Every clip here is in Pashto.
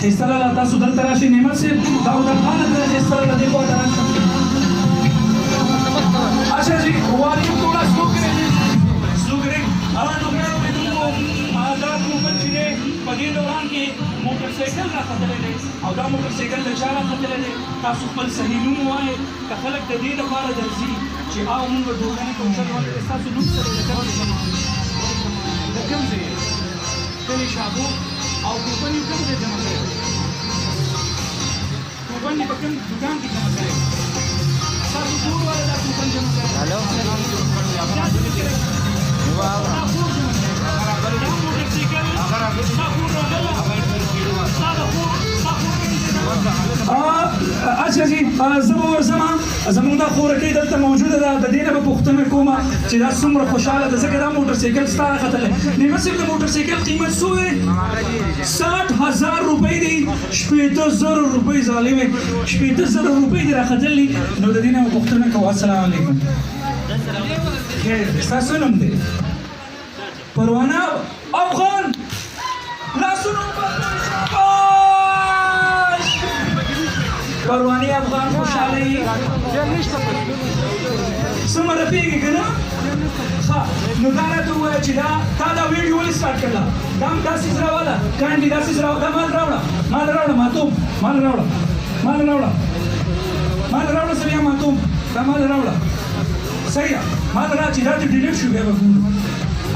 خیستله تاسو دلته راشئ نعمت صاحب داود افغان ته خیستله دې خواته راشئ اچھا جی والیوم تھوڑا سلو کریں سلو کریں نو ګرانو لیدونکو دا مومن چې دی په دې دوران کې موټر سایکل راختلی دی او دا موټر سایکل د چا راختلی دی تاسو خپل صحیح نوم ووایئ که خلک د دې لپاره درځي چې او مونږ ډوډۍ کوچر ورکړې ستاسو نوم څه دی د کوم ځای کلي شابو او کوپن یې کوم ځای جمع کړی کوپن یې په کوم دوکان کې جمع کړی ستاسو کور والا دا کوپن جمع کړی دا موټر سایکل اچھا جی زه به ورځم زموږ دا خورکۍ دلته موجوده ده د دې نه به پوښتنه کومه چې دا څومره خوشحاله ده ځکه دا موټر سایکل ستا راختلی نعمت صاحب د موټر سایکل قیمت څو دی 60,000 روپۍ دی 80,000 روپۍ ظالمې 80,000 روپۍ دی راختلي نو د دې نه به پوښتنه کوو السلام علیکم خیر دی ستاسو نوم دی پروانه افغان لاسونه پروانه افغان خوشحاله یې څومره پیږي که نه ښه نو دا راته ووایه چې دا تا دا ویډیو ولې سټارټ کړله دا هم داسې راوله کانډي داسې راوله دا مال راوړه مال راوړه ماتوم مال راوړه مال راوړه مال راوړه سړیا ماتوم دا مال راوړه صحیح ده مال را چې دا دې ډیلیټ شو بیا به ګورو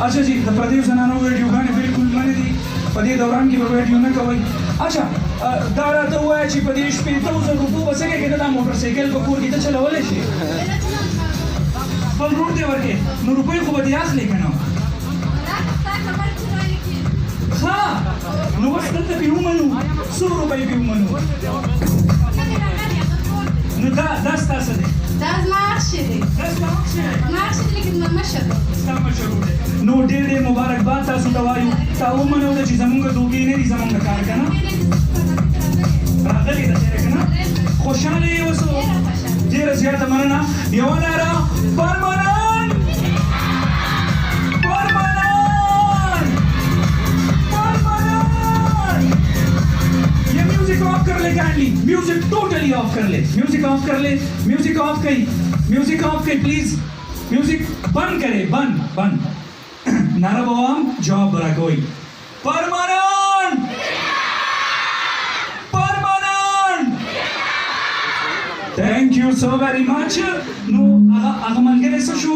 اچھا جی د پردیو زنانو ویډیوګانې بالکل منې دي په دې دوران کې به ویډیو نه کوئ اچھا دا راته ووایه چې په دې 80,000 روپو به څنګه کېده دا موټر سایکل په کور کې ته چلولی شي خپل ورور دې ورکړې نو روپۍ خو به دې اخلې که نه ښه نو اوس دلته پې ومنو څو روپۍ پې ومنو نو دا ستا څه دی دا زما اخښی دی دا ستا اخښی دی زما اخښی دی لیکن زما مشر دی ستا مشر ورور دی نو ډېر ډېر مبارکباد تاسو ته وایو تا ومنوله چې زمونږ دوکې نه دي زمونږ کار که نه راغلې ده خیره که نه خوشحاله یې اوس ډېره زیاته مننه یوه ناره پرمنن پرمنن پرمنن ये music off कर ले काइंडली म्यूजिक टोटली ऑफ कर ले म्यूजिक ऑफ कर ले म्यूजिक ऑफ कहीं म्यूजिक ऑफ कहीं प्लीज म्यूजिक बंद करे बंद बंद नारा बवाम जवाब बरा कोई परमानन परमानन thank you so very much नो आगा मंगरे से शो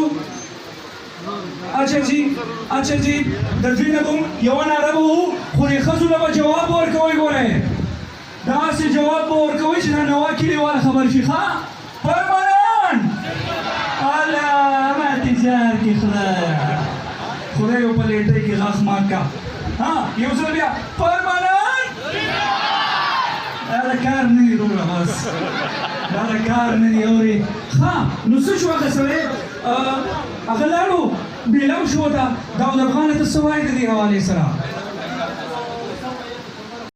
अच्छा जी د دوی نه به یوه ناره به وو خو دې ښځو له به جواب ورکوئ ګورئ داسې جواب به ورکوئ چې دا نوا کلیواله خبر شي ښه پرمنن الله ماتې زار کې خدای په لیټۍ کې غاښ مات کا ها یو ځل بیا پرمنن دا د کار نه دي دومره بس دا د کار نه دي اورې ښه نو څه شو هغه سړی هغه لاړو بیلم شو ته داود افغان ته څه وایي د دې حوالې سره